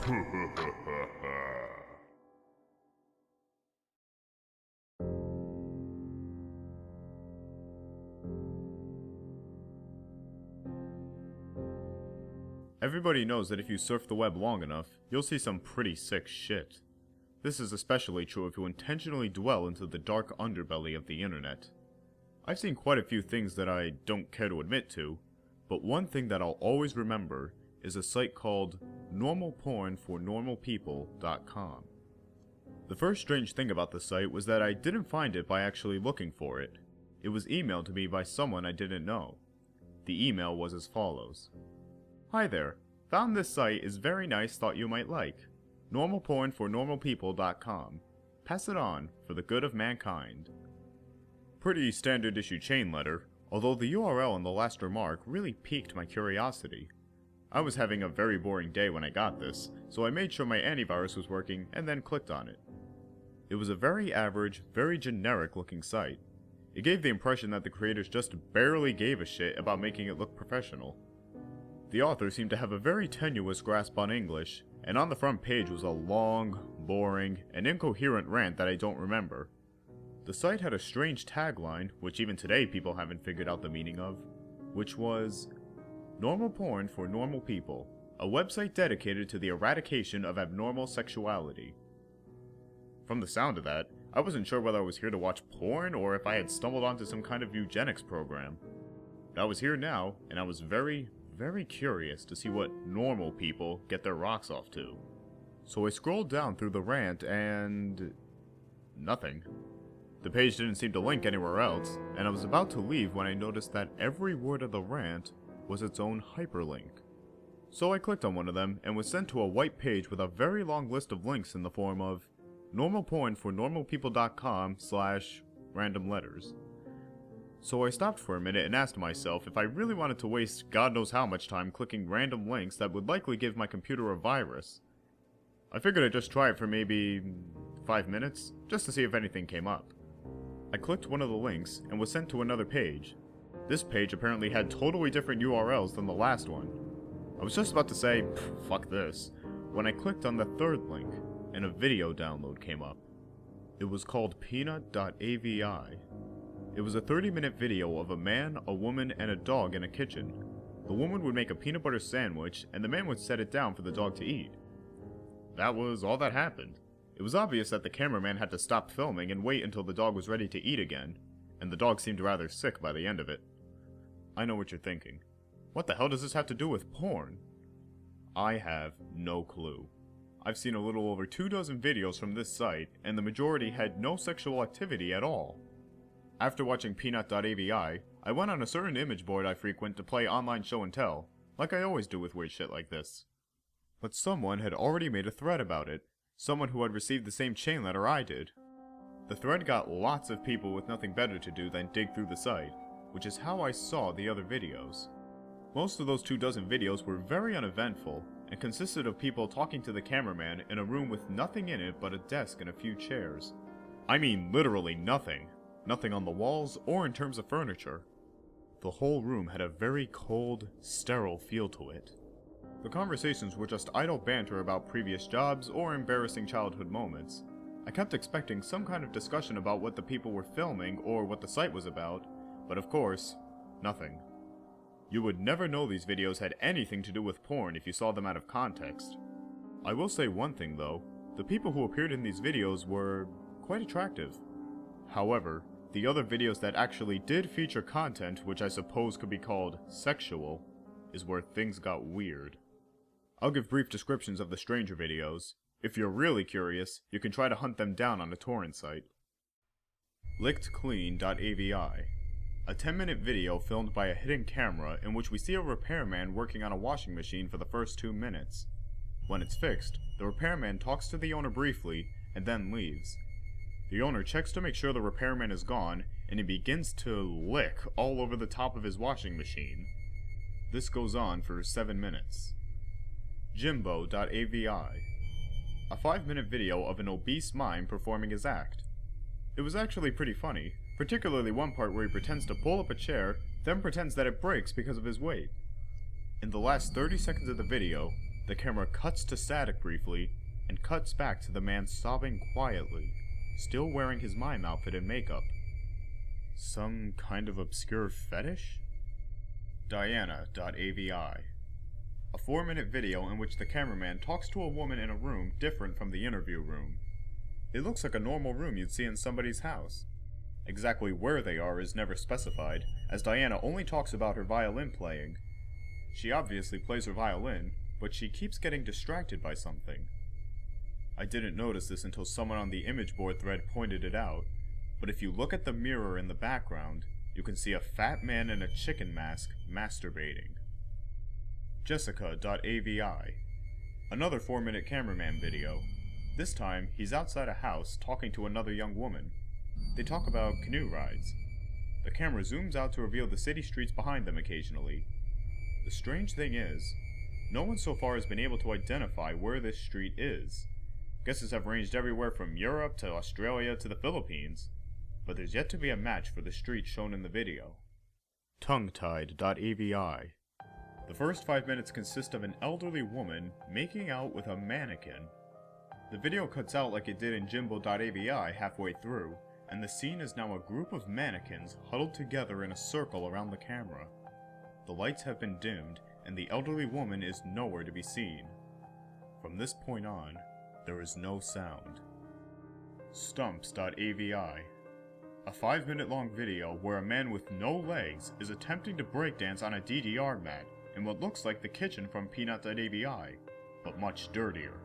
Everybody knows that if you surf the web long enough, you'll see some pretty sick shit. This is especially true if you intentionally dwell into the dark underbelly of the internet. I've seen quite a few things that I don't care to admit to, but one thing that I'll always remember is a site called normalpornfornormalpeople.com. The first strange thing about the site was that I didn't find it by actually looking for it. It was emailed to me by someone I didn't know. The email was as follows. Hi there, found this site is very nice, thought you might like. Normalpornfornormalpeople.com. Pass it on, for the good of mankind. Pretty standard issue chain letter, although the URL in the last remark really piqued my curiosity. I was having a very boring day when I got this, so I made sure my antivirus was working and then clicked on it. It was a very average, very generic looking site. It gave the impression that the creators just barely gave a shit about making it look professional. The author seemed to have a very tenuous grasp on English, and on the front page was a long, boring, and incoherent rant that I don't remember. The site had a strange tagline, which even today people haven't figured out the meaning of, which was, Normal Porn for Normal People, a website dedicated to the eradication of abnormal sexuality. From the sound of that, I wasn't sure whether I was here to watch porn or if I had stumbled onto some kind of eugenics program. But I was here now, and I was very curious to see what normal people get their rocks off to. So I scrolled down through the rant and... nothing. The page didn't seem to link anywhere else, and I was about to leave when I noticed that every word of the rant was its own hyperlink. So I clicked on one of them and was sent to a white page with a very long list of links in the form of normalpornfornormalpeople.com/random letters. So I stopped for a minute and asked myself if I really wanted to waste God knows how much time clicking random links that would likely give my computer a virus. I figured I'd just try it for maybe 5 minutes, just to see if anything came up. I clicked one of the links and was sent to another page. This page apparently had totally different URLs than the last one. I was just about to say, fuck this, when I clicked on the third link, and a video download came up. It was called peanut.avi. It was a 30-minute video of a man, a woman, and a dog in a kitchen. The woman would make a peanut butter sandwich, and the man would set it down for the dog to eat. That was all that happened. It was obvious that the cameraman had to stop filming and wait until the dog was ready to eat again, and the dog seemed rather sick by the end of it. I know what you're thinking. What the hell does this have to do with porn? I have no clue. I've seen a little over 24 videos from this site, and the majority had no sexual activity at all. After watching peanut.avi, I went on a certain image board I frequent to play online show and tell, like I always do with weird shit like this. But someone had already made a thread about it, someone who had received the same chain letter I did. The thread got lots of people with nothing better to do than dig through the site, which is how I saw the other videos. Most of those 24 videos were very uneventful, and consisted of people talking to the cameraman in a room with nothing in it but a desk and a few chairs. I mean literally nothing. Nothing on the walls or in terms of furniture. The whole room had a very cold, sterile feel to it. The conversations were just idle banter about previous jobs or embarrassing childhood moments. I kept expecting some kind of discussion about what the people were filming or what the site was about, but of course, nothing. You would never know these videos had anything to do with porn if you saw them out of context. I will say one thing though, the people who appeared in these videos were quite attractive. However, the other videos that actually did feature content which I suppose could be called sexual, is where things got weird. I'll give brief descriptions of the stranger videos. If you're really curious, you can try to hunt them down on a torrent site. LickedClean.avi. A 10-minute video filmed by a hidden camera in which we see a repairman working on a washing machine for the first 2 minutes. When it's fixed, the repairman talks to the owner briefly and then leaves. The owner checks to make sure the repairman is gone, and he begins to lick all over the top of his washing machine. This goes on for 7 minutes. Jimbo.avi. A 5-minute video of an obese mime performing his act. It was actually pretty funny, particularly one part where he pretends to pull up a chair, then pretends that it breaks because of his weight. In the last 30 seconds of the video, The camera cuts to static briefly, and cuts back to the man sobbing quietly, still wearing his mime outfit and makeup. Some kind of obscure fetish? Diana.avi. A 4-minute video in which the cameraman talks to a woman in a room different from the interview room. It looks like a normal room you'd see in somebody's house. Exactly where they are is never specified, as Diana only talks about her violin playing. She obviously plays her violin, but she keeps getting distracted by something. I didn't notice this until someone on the image board thread pointed it out, but if you look at the mirror in the background, you can see a fat man in a chicken mask masturbating. Jessica.avi. Another 4-minute cameraman video. This time, he's outside a house talking to another young woman. They talk about canoe rides. The camera zooms out to reveal the city streets behind them occasionally. The strange thing is, no one so far has been able to identify where this street is. Guesses have ranged everywhere from Europe to Australia to the Philippines, but there's yet to be a match for the street shown in the video. Tonguetied.avi. The first 5 minutes consist of an elderly woman making out with a mannequin. The video cuts out like it did in Jimbo.avi halfway through, and the scene is now a group of mannequins huddled together in a circle around the camera. The lights have been dimmed, and the elderly woman is nowhere to be seen. From this point on, there is no sound. Stumps.avi. A 5-minute long video where a man with no legs is attempting to breakdance on a DDR mat in what looks like the kitchen from Peanut.avi, but much dirtier.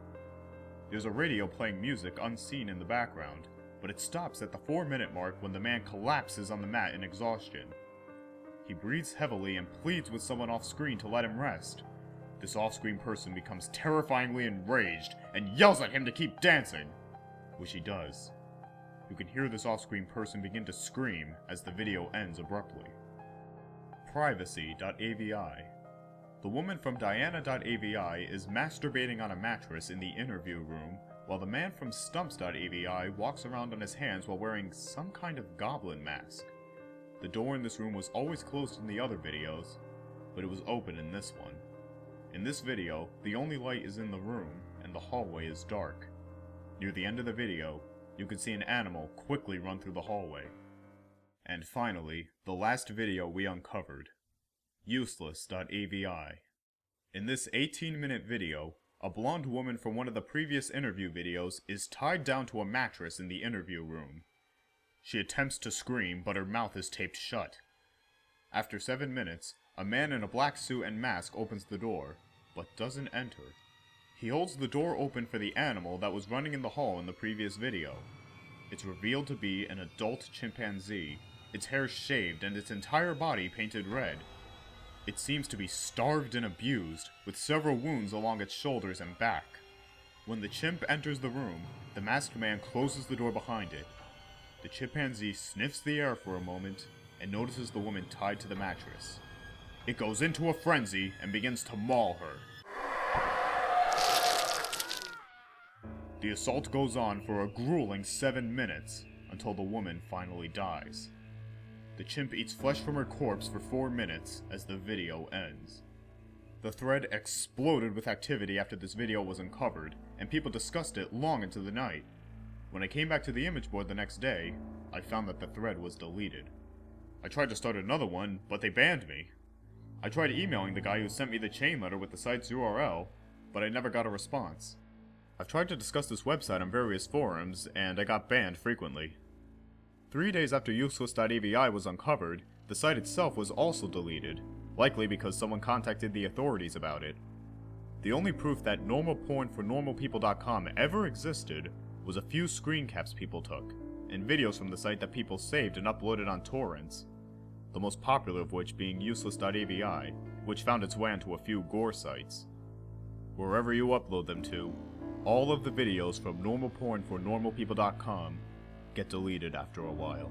There's a radio playing music unseen in the background, but it stops at the 4-minute mark when the man collapses on the mat in exhaustion. He breathes heavily and pleads with someone off-screen to let him rest. This off-screen person becomes terrifyingly enraged and yells at him to keep dancing, which he does. You can hear this off-screen person begin to scream as the video ends abruptly. Privacy.avi. The woman from Diana.avi is masturbating on a mattress in the interview room, while the man from Stumps.avi walks around on his hands while wearing some kind of goblin mask. The door in this room was always closed in the other videos, but it was open in this one. In this video, the only light is in the room, and the hallway is dark. Near the end of the video, you can see an animal quickly run through the hallway. And finally, the last video we uncovered. Useless.avi. In this 18-minute video, a blonde woman from one of the previous interview videos is tied down to a mattress in the interview room. She attempts to scream, but her mouth is taped shut. After 7 minutes, a man in a black suit and mask opens the door, but doesn't enter. He holds the door open for the animal that was running in the hall in the previous video. It's revealed to be an adult chimpanzee, its hair shaved and its entire body painted red. It seems to be starved and abused, with several wounds along its shoulders and back. When the chimp enters the room, the masked man closes the door behind it. The chimpanzee sniffs the air for a moment and notices the woman tied to the mattress. It goes into a frenzy and begins to maul her. The assault goes on for a grueling 7 minutes, until the woman finally dies. The chimp eats flesh from her corpse for 4 minutes as the video ends. The thread exploded with activity after this video was uncovered, and people discussed it long into the night. When I came back to the image board the next day, I found that the thread was deleted. I tried to start another one, but they banned me. I tried emailing the guy who sent me the chain letter with the site's URL, but I never got a response. I've tried to discuss this website on various forums, and I got banned frequently. 3 days after Useless.avi was uncovered, the site itself was also deleted, likely because someone contacted the authorities about it. The only proof that normalpornfornormalpeople.com ever existed was a few screen caps people took, and videos from the site that people saved and uploaded on torrents, the most popular of which being Useless.avi, which found its way onto a few gore sites. Wherever you upload them to, all of the videos from normalpornfornormalpeople.com get deleted after a while.